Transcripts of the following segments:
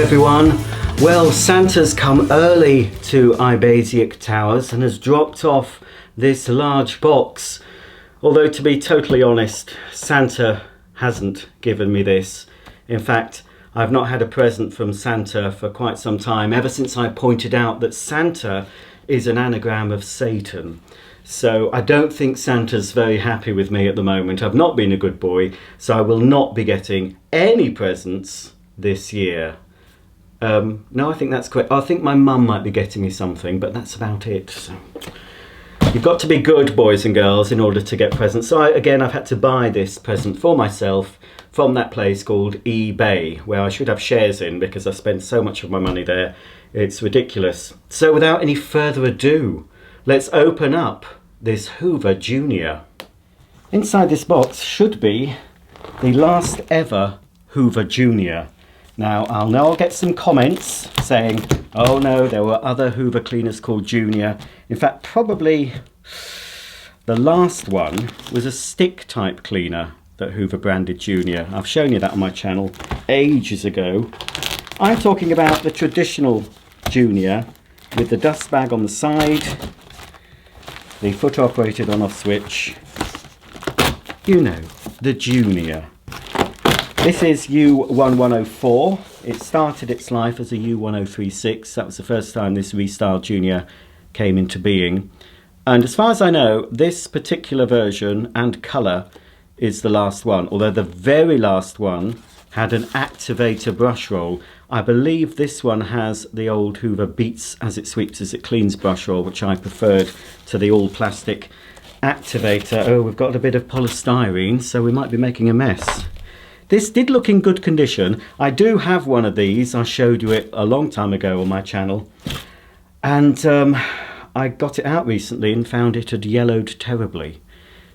everyone. Well, Santa's come early to Ibasiac Towers and has dropped off this large box. Although, to be totally honest, Santa hasn't given me this. In fact, I've not had a present from Santa for quite some time, ever since I pointed out that Santa is an anagram of Satan. So I don't think Santa's very happy with me at the moment. I've not been a good boy, so I will not be getting any presents this year. No, I think that's correct. I think my mum might be getting me something, but that's about it. So you've got to be good, boys and girls, in order to get presents. So I've had to buy this present for myself from that place called eBay, where I should have shares in because I spend so much of my money there. It's ridiculous. So without any further ado, let's open up this Hoover Junior. Inside this box should be the last ever Hoover Junior. Now, I'll get some comments saying, oh no, there were other Hoover cleaners called Junior. In fact, probably the last one was a stick type cleaner that Hoover branded Junior. I've shown you that on my channel ages ago. I'm talking about the traditional Junior with the dust bag on the side, the foot operated on off switch. You know, the Junior. This is U1104. It started its life as a U1036. That was the first time this restyled Junior came into being. And as far as I know, this particular version and colour is the last one. Although the very last one had an activator brush roll. I believe this one has the old Hoover beats as it sweeps as it cleans brush roll, which I preferred to the all plastic activator. Oh, we've got a bit of polystyrene, so we might be making a mess. This did look in good condition. I do have one of these. I showed you it a long time ago on my channel. And I got it out recently and found it had yellowed terribly.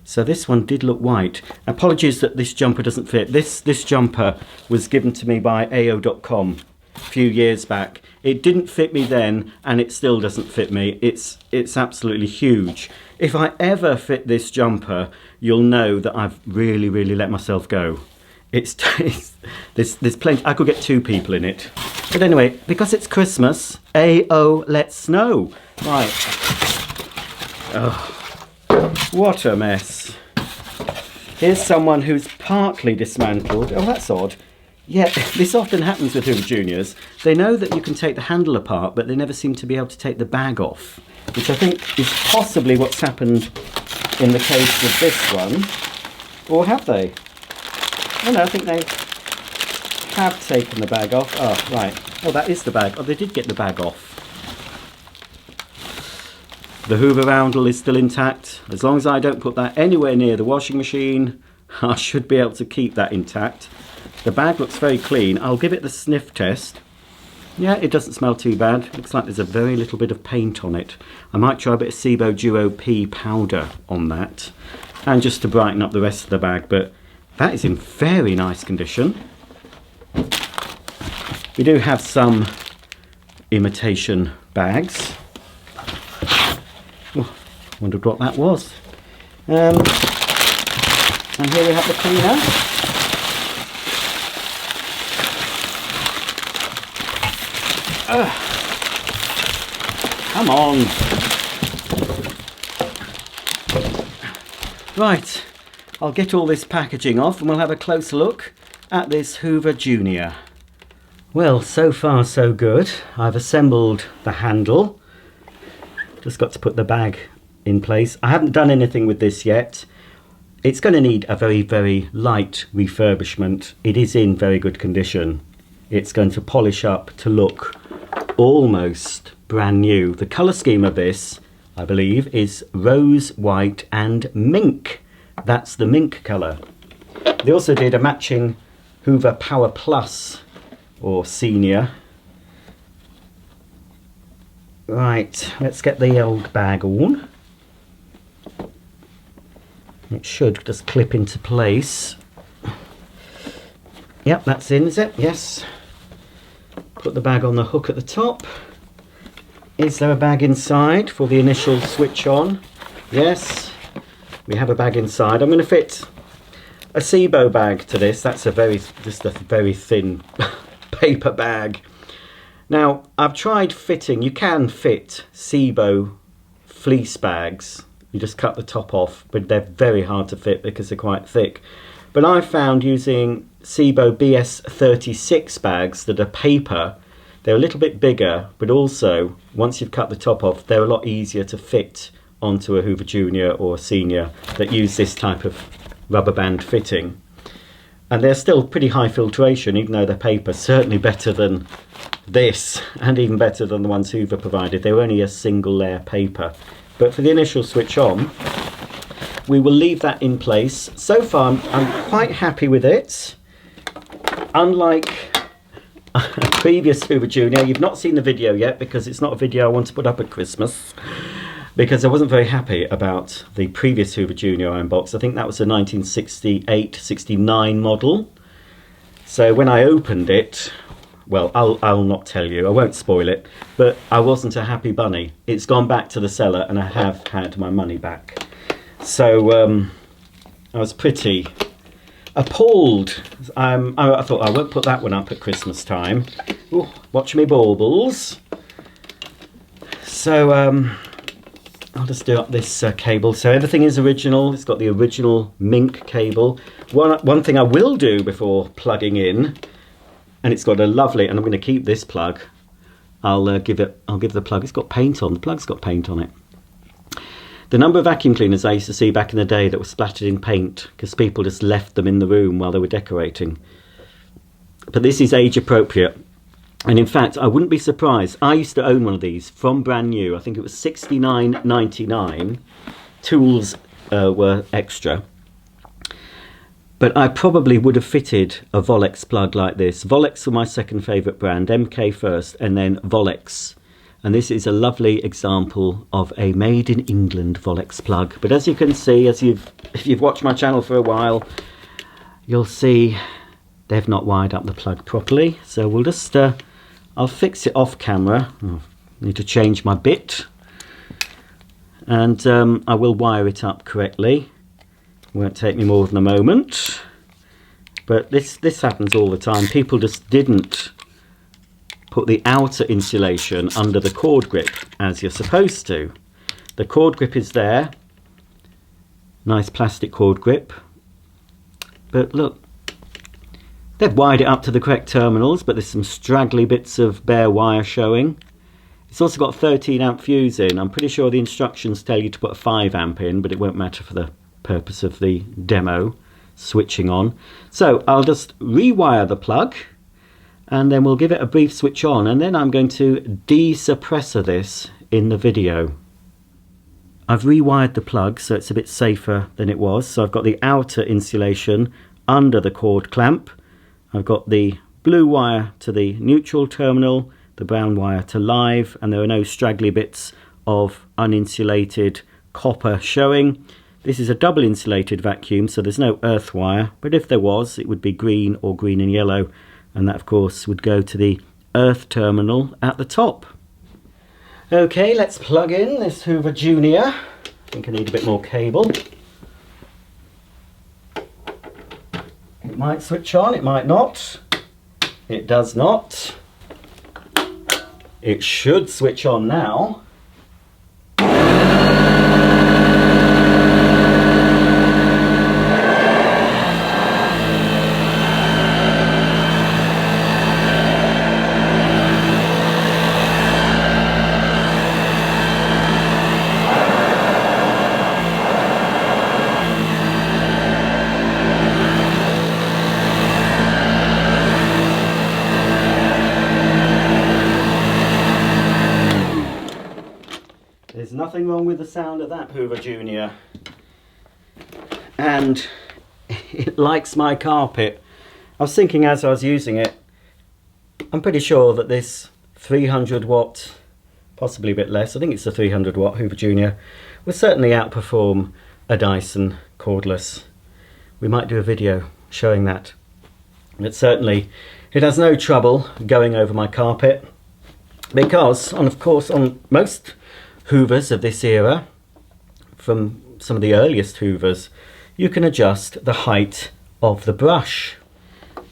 So this one did look white. Apologies that this jumper doesn't fit. This jumper was given to me by AO.com a few years back. It didn't fit me then, and it still doesn't fit me. It's absolutely huge. If I ever fit this jumper, you'll know that I've really, really let myself go. There's plenty. I could get two people in it. But anyway, because it's Christmas, AO let's snow. Right. Oh, what a mess. Here's someone who's partly dismantled. Oh, that's odd. Yeah, this often happens with Hoover Juniors. They know that you can take the handle apart, but they never seem to be able to take the bag off, which I think is possibly what's happened in the case with this one. Or have they? Oh no, I think they have taken the bag off. Oh, right. Oh, that is the bag. Oh, they did get the bag off. The Hoover roundel is still intact. As long as I don't put that anywhere near the washing machine, I should be able to keep that intact. The bag looks very clean. I'll give it the sniff test. Yeah, it doesn't smell too bad. Looks like there's a very little bit of paint on it. I might try a bit of Sebo Duo P powder on that, and just to brighten up the rest of the bag, but that is in very nice condition. We do have some imitation bags. Oh, wondered what that was. And here we have the cleaner. Come on. Right. I'll get all this packaging off and we'll have a closer look at this Hoover Junior. Well, so far so good. I've assembled the handle. Just got to put the bag in place. I haven't done anything with this yet. It's going to need a very, very light refurbishment. It is in very good condition. It's going to polish up to look almost brand new. The colour scheme of this, I believe, is rose, white and mink. That's the mink colour. They also did a matching Hoover Power Plus or Senior. Right, let's get the old bag on. It should just clip into place. Yep, that's in, is it? Yes. Put the bag on the hook at the top. Is there a bag inside for the initial switch on? Yes. We have a bag inside. I'm going to fit a Sebo bag to this. That's just a very thin paper bag. Now, I've tried fitting, you can fit SIBO fleece bags. You just cut the top off, but they're very hard to fit because they're quite thick. But I found using SIBO BS36 bags that are paper, they're a little bit bigger, but also, once you've cut the top off, they're a lot easier to fit onto a Hoover Junior or a Senior that use this type of rubber band fitting. And they're still pretty high filtration, even though they're paper, certainly better than this, and even better than the ones Hoover provided. They were only a single layer paper. But for the initial switch on, we will leave that in place. So far, I'm quite happy with it. Unlike a previous Hoover Junior, you've not seen the video yet because it's not a video I want to put up at Christmas, because I wasn't very happy about the previous Hoover Junior I unboxed. I think that was a 1968-69 model. So when I opened it, well, I'll not tell you, I won't spoil it, but I wasn't a happy bunny. It's gone back to the seller and I have had my money back. So I was pretty appalled. I thought I won't put that one up at Christmas time. Ooh, watch me baubles. So I'll just do up this cable. So everything is original. It's got the original mink cable. One thing I will do before plugging in, and it's got a lovely, and I'm going to keep this plug. I'll give the plug. It's got paint on. The plug's got paint on it. The number of vacuum cleaners I used to see back in the day that were splattered in paint because people just left them in the room while they were decorating. But this is age appropriate. And in fact, I wouldn't be surprised. I used to own one of these from brand new. I think it was $69.99. Tools were extra. But I probably would have fitted a Volex plug like this. Volex were my second favourite brand, MK first, and then Volex. And this is a lovely example of a made in England Volex plug. But as you can see, if you've watched my channel for a while, you'll see they've not wired up the plug properly. So we'll just, I'll fix it off camera. I need to change my bit. And I will wire it up correctly. Won't take me more than a moment, but this happens all the time. People just didn't put the outer insulation under the cord grip as you're supposed to. The cord grip is there, nice plastic cord grip, but look, they've wired it up to the correct terminals, but there's some straggly bits of bare wire showing. It's also got a 13 amp fuse in. I'm pretty sure the instructions tell you to put a 5 amp in, but it won't matter for the purpose of the demo switching on. So I'll just rewire the plug and then we'll give it a brief switch on, and then I'm going to de-suppressor this in the video. I've rewired the plug so it's a bit safer than it was. So I've got the outer insulation under the cord clamp. I've got the blue wire to the neutral terminal, the brown wire to live, and there are no straggly bits of uninsulated copper showing. This is a double insulated vacuum, so there's no earth wire, but if there was, it would be green or green and yellow, and that of course would go to the earth terminal at the top. Okay, let's plug in this Hoover Junior. I think I need a bit more cable. It might switch on, it might not. It does not. It should switch on now. There's nothing wrong with the sound of that Hoover Junior. And it likes my carpet. I was thinking as I was using it, I'm pretty sure that this 300 watt, possibly a bit less, I think it's a 300 watt Hoover Junior, will certainly outperform a Dyson cordless. We might do a video showing that. But certainly it has no trouble going over my carpet, because of course on most Hoovers of this era, from some of the earliest Hoovers, you can adjust the height of the brush.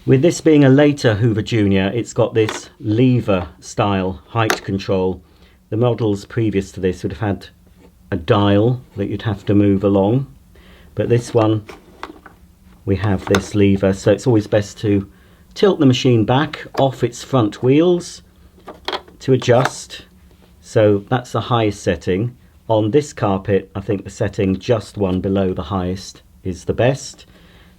With this being a later Hoover Junior, it's got this lever style height control. The models previous to this would have had a dial that you'd have to move along, but this one we have this lever, so it's always best to tilt the machine back off its front wheels to adjust. So that's the highest setting. On this carpet, I think the setting just one below the highest is the best.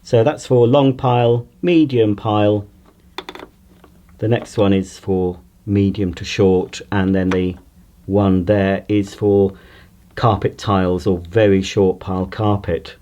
So that's for long pile, medium pile. The next one is for medium to short, and then the one there is for carpet tiles or very short pile carpet.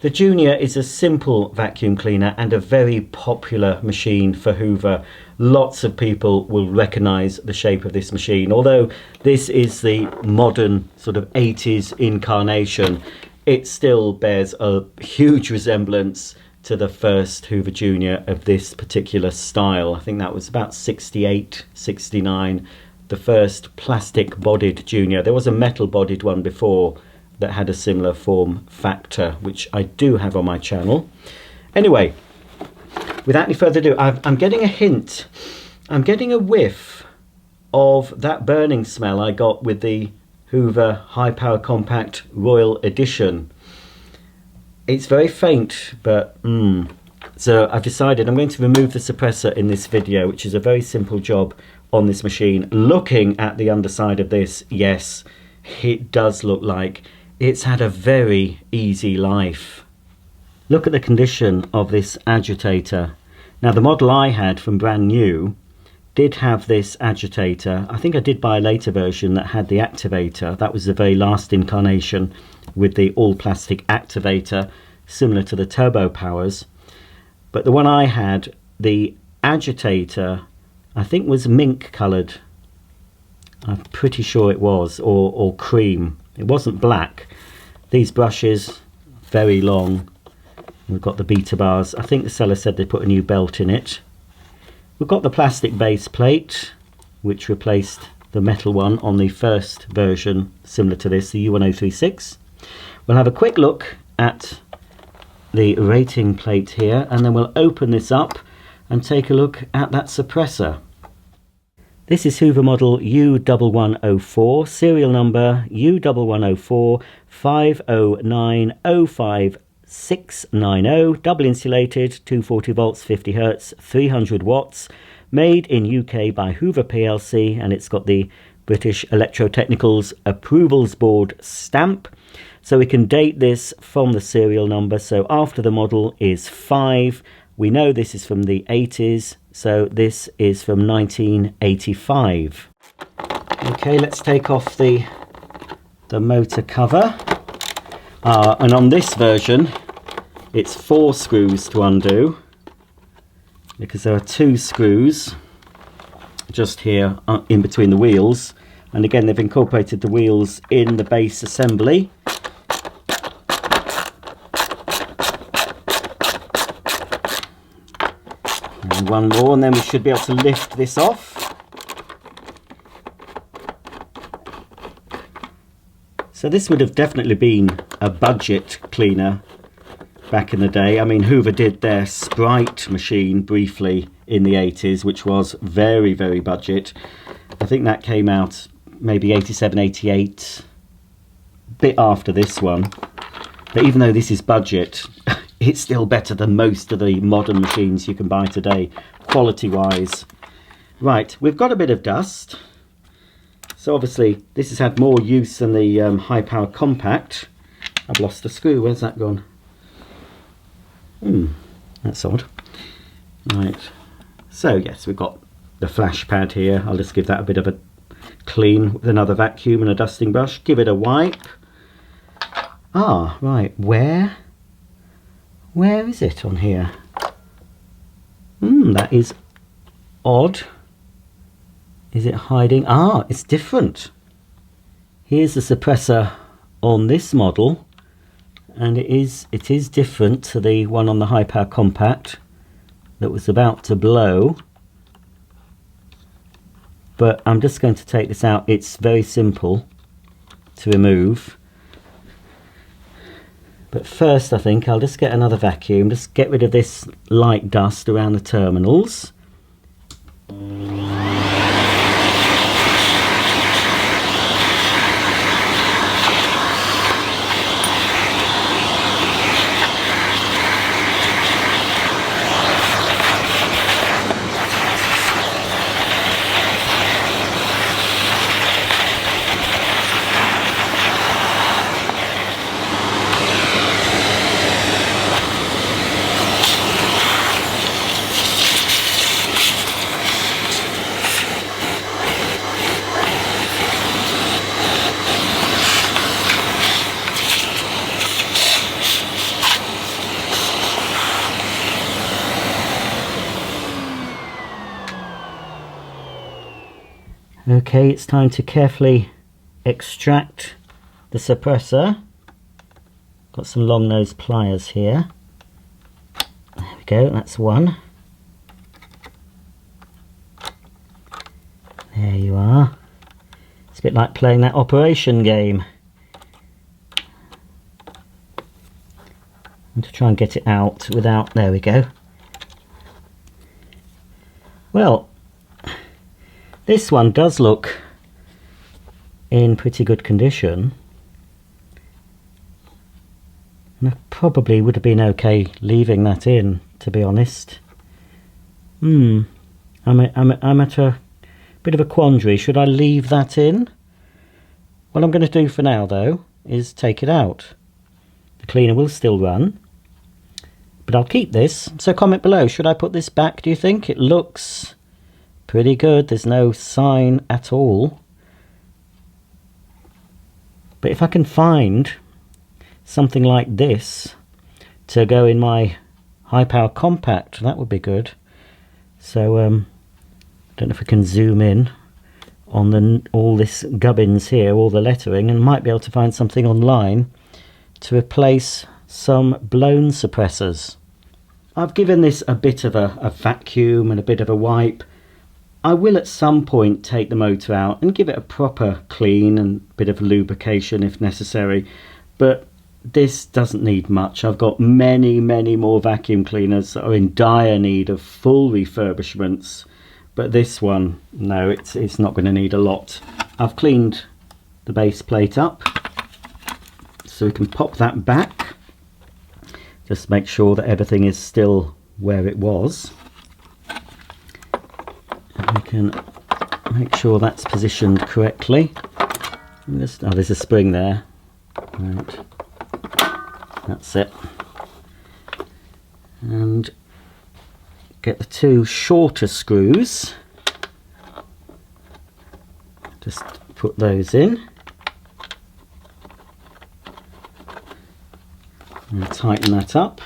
The Junior is a simple vacuum cleaner and a very popular machine for Hoover. Lots of people will recognise the shape of this machine. Although this is the modern sort of 80s incarnation, it still bears a huge resemblance to the first Hoover Junior of this particular style. I think that was about 68, 69, the first plastic bodied Junior. There was a metal bodied one before that had a similar form factor, which I do have on my channel. Anyway, without any further ado, I'm getting a hint. I'm getting a whiff of that burning smell I got with the Hoover High Power Compact Royal Edition. It's very faint, but so I've decided I'm going to remove the suppressor in this video, which is a very simple job on this machine. Looking at the underside of this, yes, it does look like it's had a very easy life. Look at the condition of this agitator. Now the model I had from brand new did have this agitator. I think I did buy a later version that had the activator. That was the very last incarnation with the all plastic activator, similar to the turbo powers. But the one I had, the agitator, I think was mink coloured. I'm pretty sure it was, or cream. It wasn't black. These brushes, very long. We've got the beta bars. I think the seller said they put a new belt in it. We've got the plastic base plate, which replaced the metal one on the first version, similar to this, the U1104. We'll have a quick look at the rating plate here, and then we'll open this up and take a look at that suppressor. This is Hoover model U1104, serial number U1104 5090560, double insulated, 240 volts, 50 hertz, 300 watts, made in UK by Hoover PLC, and it's got the British Electrotechnicals Approvals Board stamp. So we can date this from the serial number, so after the model is 5. We know this is from the 80s, so this is from 1985. Okay, let's take off the motor cover. And on this version, it's 4 screws to undo, because there are 2 screws just here in between the wheels. And again, they've incorporated the wheels in the base assembly. And one more, and then we should be able to lift this off. So this would have definitely been a budget cleaner back in the day. I mean, Hoover did their Sprite machine briefly in the 80s, which was very, very budget. I think that came out maybe 87, 88, bit after this one. But even though this is budget, it's still better than most of the modern machines you can buy today, quality-wise. Right, we've got a bit of dust. So obviously this has had more use than the High Power Compact. I've lost a screw, where's that gone? That's odd. Right, so yes, we've got the flash pad here. I'll just give that a bit of a clean with another vacuum and a dusting brush. Give it a wipe. Ah, right, where is it on here? That is odd. Is it hiding? Ah, it's different. Here's the suppressor on this model, and it is different to the one on the High Power Compact that was about to blow. But I'm just going to take this out. It's very simple to remove. But first I think I'll just get another vacuum, just get rid of this light dust around the terminals. Okay, it's time to carefully extract the suppressor. Got some long nose pliers here. There we go, that's one. There you are. It's a bit like playing that operation game. And to try and get it out without, there we go. Well, this one does look in pretty good condition. And I probably would have been okay leaving that in, to be honest. I'm at a bit of a quandary. Should I leave that in? What I'm going to do for now, though, is take it out. The cleaner will still run, but I'll keep this. So comment below, should I put this back, do you think? It looks pretty good, there's no sign at all. But if I can find something like this to go in my high power compact, that would be good. So I don't know if we can zoom in on all this gubbins here, all the lettering, and might be able to find something online to replace some blown suppressors. I've given this a bit of a vacuum and a bit of a wipe. I will at some point take the motor out and give it a proper clean and a bit of lubrication if necessary, but this doesn't need much. I've got many more vacuum cleaners that are in dire need of full refurbishments, but this one, no, it's not going to need a lot. I've cleaned the base plate up, so we can pop that back. Just make sure that everything is still where it was. We can make sure that's positioned correctly. Just, oh, there's a spring there. Right, that's it. And get the two shorter screws. Just put those in. And tighten that up.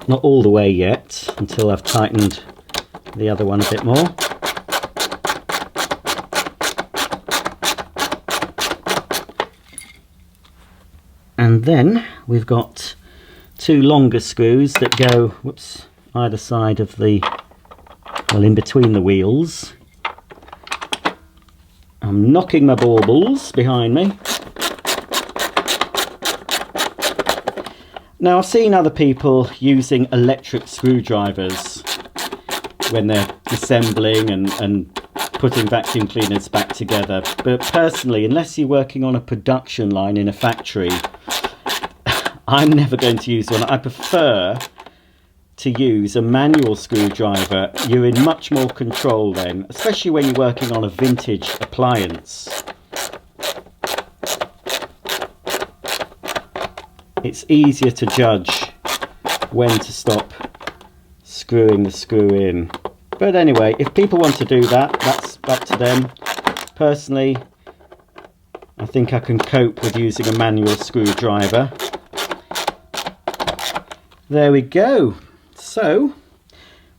Not all the way yet, until I've tightened the other one a bit more. And then we've got two longer screws that go, whoops, either side of the, well, in between the wheels. I'm knocking my baubles behind me. Now, I've seen other people using electric screwdrivers when they're assembling and putting vacuum cleaners back together, but personally, unless you're working on a production line in a factory, I'm never going to use one. I prefer to use a manual screwdriver. You're in much more control then, especially when you're working on a vintage appliance. It's easier to judge when to stop screwing the screw in. But anyway, if people want to do that, that's up to them. Personally, I think I can cope with using a manual screwdriver. There we go. So,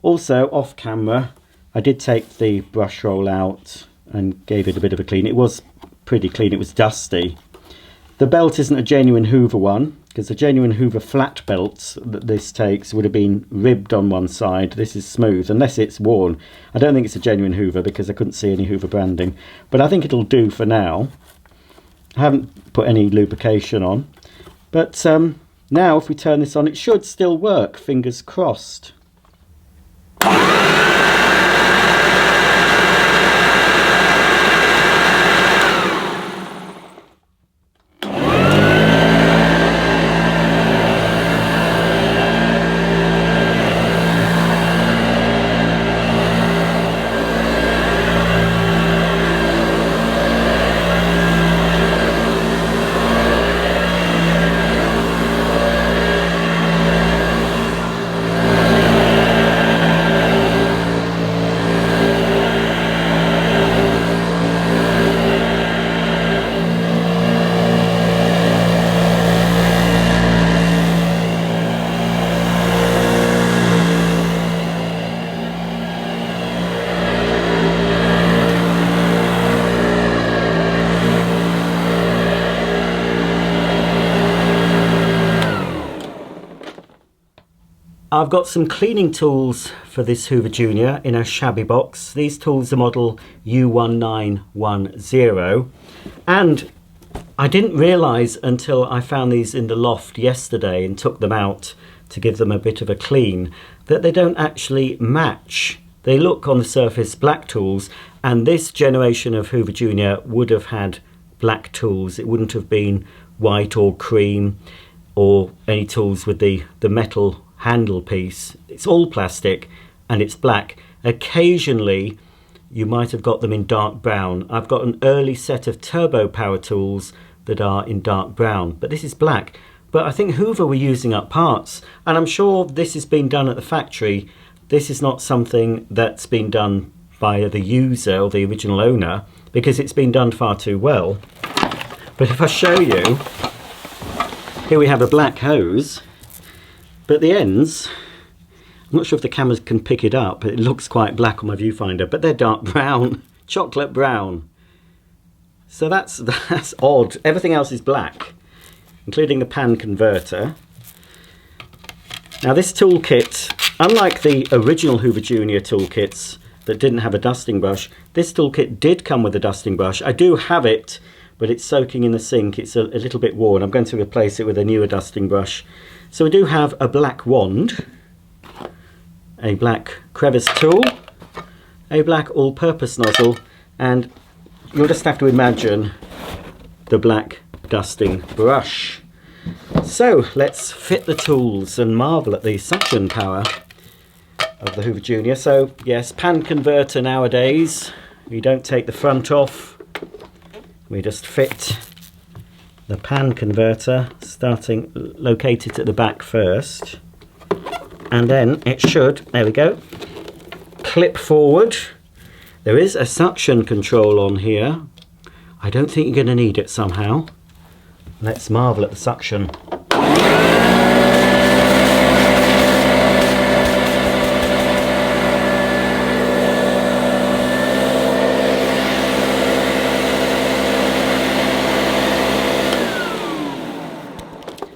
also off camera, I did take the brush roll out and gave it a bit of a clean. It was pretty clean, it was dusty. The belt isn't a genuine Hoover one, because the genuine Hoover flat belts that this takes would have been ribbed on one side. This is smooth, unless it's worn. I don't think it's a genuine Hoover because I couldn't see any Hoover branding, but I think it'll do for now. I haven't put any lubrication on, but now if we turn this on, it should still work, fingers crossed. I've got some cleaning tools for this Hoover Junior in a shabby box. These tools are model U1910, and I didn't realise until I found these in the loft yesterday and took them out to give them a bit of a clean that they don't actually match. They look on the surface black tools, and this generation of Hoover Junior would have had black tools. It wouldn't have been white or cream or any tools with the metal handle piece. It's all plastic and it's black. Occasionally you might have got them in dark brown. I've got an early set of turbo power tools that are in dark brown, but this is black. But I think Hoover were using up parts, and I'm sure this has been done at the factory. This is not something that's been done by the user or the original owner, because it's been done far too well. But if I show you, here we have a black hose, but the ends, I'm not sure if the cameras can pick it up, it looks quite black on my viewfinder, but they're dark brown, chocolate brown. So that's odd. Everything else is black, including the pan converter. Now this toolkit, unlike the original Hoover Junior toolkits that didn't have a dusting brush, this toolkit did come with a dusting brush. I do have it, but it's soaking in the sink. It's a little bit worn. I'm going to replace it with a newer dusting brush. So we do have a black wand, a black crevice tool, a black all-purpose nozzle, and you'll just have to imagine the black dusting brush. So let's fit the tools and marvel at the suction power of the Hoover Junior. So yes, pan converter nowadays, we don't take the front off, we just fit the pan converter, starting located at the back first, and then it should, there we go, clip forward. There is a suction control on here. I don't think you're going to need it somehow. Let's marvel at the suction.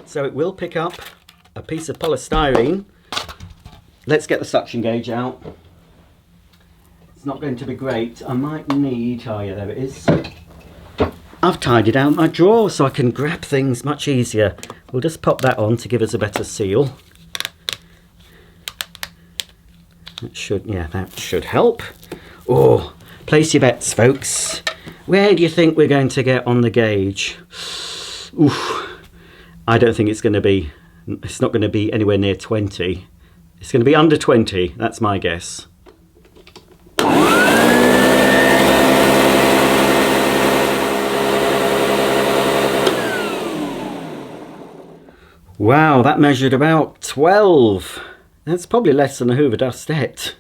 So it will pick up a piece of polystyrene. Let's get the suction gauge out. It's not going to be great. I might need, oh yeah, there it is. I've tidied out my drawer so I can grab things much easier. We'll just pop that on to give us a better seal. That should help. Oh, place your bets, folks. Where do you think we're going to get on the gauge? Oof. I don't think it's not going to be anywhere near 20. It's going to be under 20, that's my guess. Wow, that measured about 12. That's probably less than a Hoover Dustette.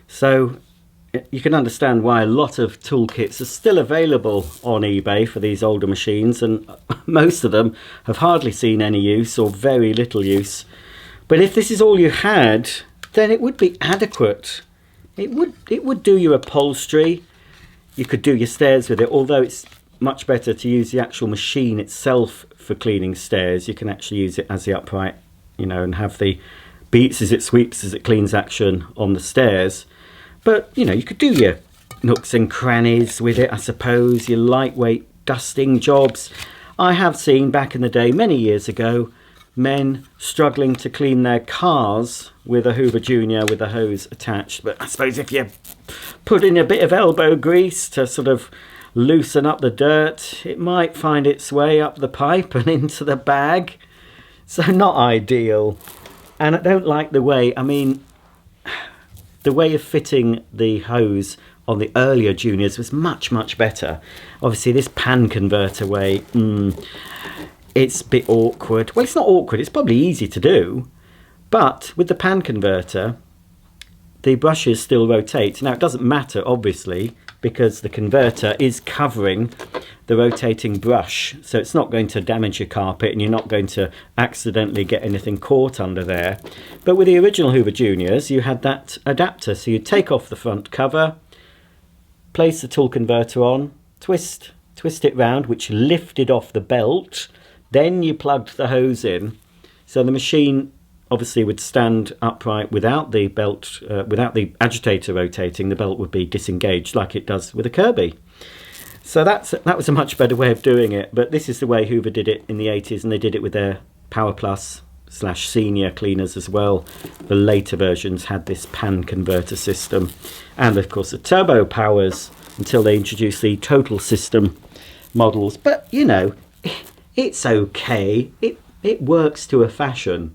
So you can understand why a lot of toolkits are still available on eBay for these older machines, and most of them have hardly seen any use or very little use. But if this is all you had, then it would be adequate. It would do your upholstery. You could do your stairs with it, although it's much better to use the actual machine itself for cleaning stairs. You can actually use it as the upright, and have the beats as it sweeps, as it cleans action on the stairs. But, you could do your nooks and crannies with it, I suppose, your lightweight dusting jobs. I have seen back in the day, many years ago, men struggling to clean their cars with a Hoover Junior with a hose attached. But I suppose if you put in a bit of elbow grease to sort of loosen up the dirt, it might find its way up the pipe and into the bag. So not ideal. And I don't like the way, I mean, the way of fitting the hose on the earlier Juniors was much, much better. Obviously this pan converter way, it's a bit awkward. Well, it's not awkward, it's probably easy to do. But with the pan converter, the brushes still rotate. Now it doesn't matter, obviously, because the converter is covering the rotating brush, so it's not going to damage your carpet and you're not going to accidentally get anything caught under there. But with the original Hoover Juniors, you had that adapter, so you take off the front cover, place the tool converter on, twist it round, which lifted off the belt, then you plugged the hose in, so the machine obviously would stand upright without the belt, without the agitator rotating. The belt would be disengaged like it does with a Kirby. So that was a much better way of doing it, but this is the way Hoover did it in the 80s, and they did it with their Power Plus / Senior cleaners as well. The later versions had this pan converter system, and of course the turbo powers until they introduced the total system models. But you know, it's okay, it works to a fashion.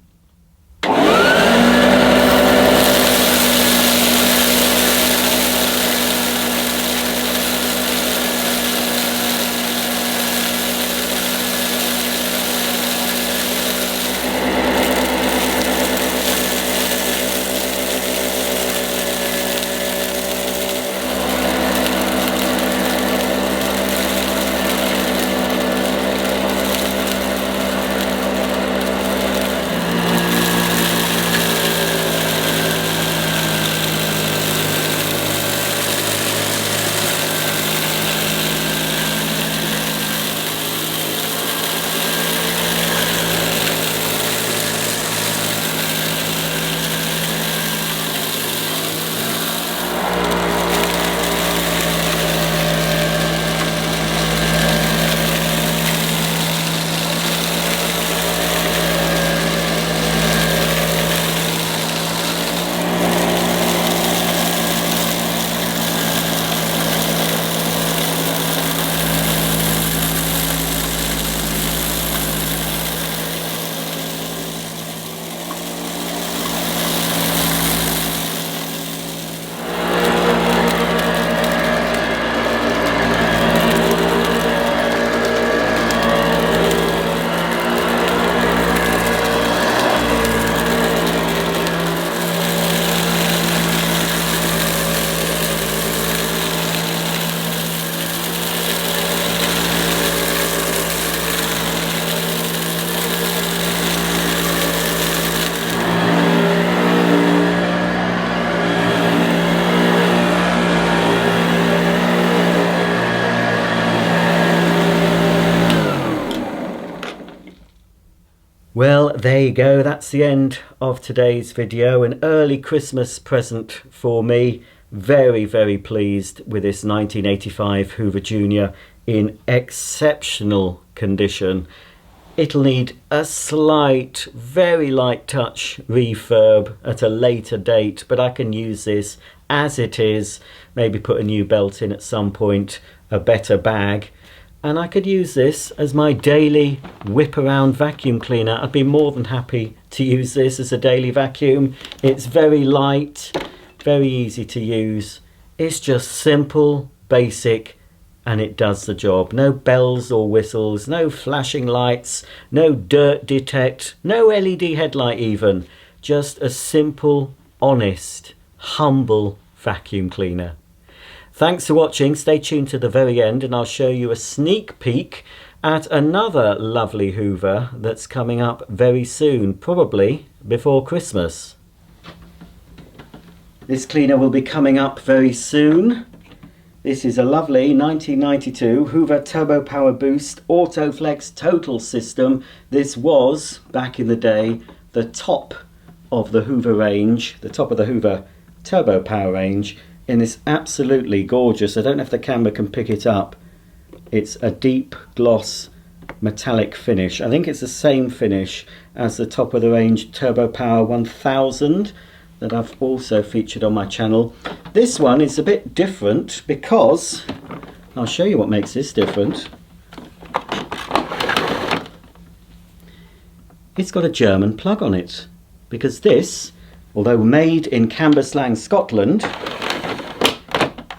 Well, there you go. That's the end of today's video. An early Christmas present for me. Very, very pleased with this 1985 Hoover Junior in exceptional condition. It'll need a slight, very light touch refurb at a later date, but I can use this as it is, maybe put a new belt in at some point, a better bag. And I could use this as my daily whip around vacuum cleaner. I'd be more than happy to use this as a daily vacuum. It's very light, very easy to use. It's just simple, basic, and it does the job. No bells or whistles, no flashing lights, no dirt detect, no LED headlight even. Just a simple, honest, humble vacuum cleaner. Thanks for watching. Stay tuned to the very end and I'll show you a sneak peek at another lovely Hoover that's coming up very soon, probably before Christmas. This cleaner will be coming up very soon. This is a lovely 1992 Hoover Turbo Power Boost Autoflex Total System. This was, back in the day, the top of the Hoover range, the top of the Hoover Turbo Power range, in this absolutely gorgeous, I don't know if the camera can pick it up, It's a deep gloss metallic finish. I think it's the same finish as the top of the range Turbo Power 1000 that I've also featured on my channel. This one is a bit different because, I'll show you what makes this different. It's got a German plug on it, because this, although made in Cambuslang, Scotland,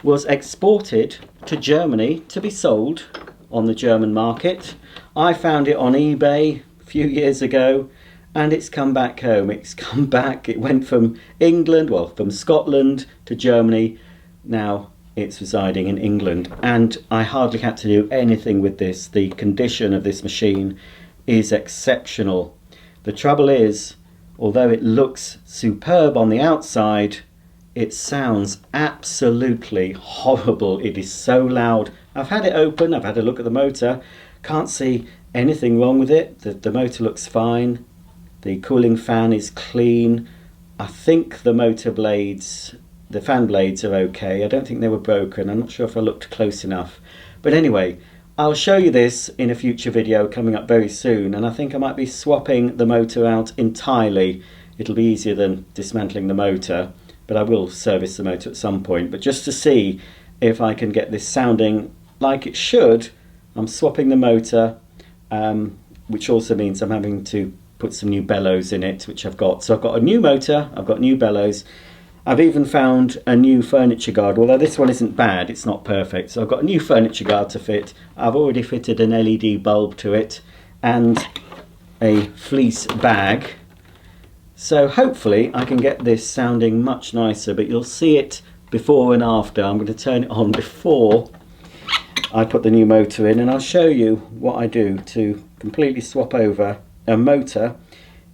was exported to Germany to be sold on the German market. I found it on eBay a few years ago, and it's come back home. It's come back. It went from England, well, from Scotland to Germany. Now it's residing in England, and I hardly had to do anything with this. The condition of this machine is exceptional. The trouble is, although it looks superb on the outside, it sounds absolutely horrible. It is so loud. I've had it open, I've had a look at the motor, can't see anything wrong with it. The motor looks fine. The cooling fan is clean. I think the motor blades, the fan blades are okay. I don't think they were broken. I'm not sure if I looked close enough. But anyway, I'll show you this in a future video coming up very soon, and I think I might be swapping the motor out entirely. It'll be easier than dismantling the motor, but I will service the motor at some point. But just to see if I can get this sounding like it should, I'm swapping the motor, which also means I'm having to put some new bellows in it, which I've got. So I've got a new motor, I've got new bellows. I've even found a new furniture guard, although this one isn't bad, it's not perfect. So I've got a new furniture guard to fit. I've already fitted an LED bulb to it and a fleece bag. So hopefully I can get this sounding much nicer, but you'll see it before and after. I'm going to turn it on before I put the new motor in, and I'll show you what I do to completely swap over a motor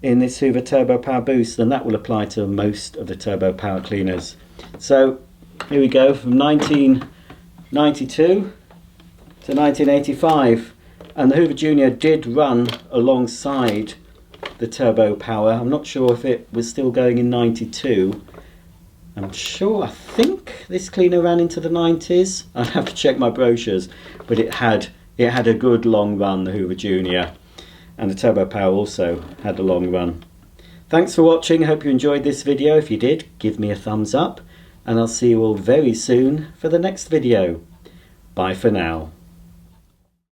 in this Hoover Turbo Power Boost, and that will apply to most of the Turbo Power cleaners. So here we go, from 1992 to 1985, and the Hoover Junior did run alongside the Turbo Power. I'm not sure if it was still going in 92. I think this cleaner ran into the 90s. I'd have to check my brochures, but it had a good long run, the Hoover Junior. And the Turbo Power also had a long run. Thanks for watching. I hope you enjoyed this video. If you did, give me a thumbs up, and I'll see you all very soon for the next video. Bye for now.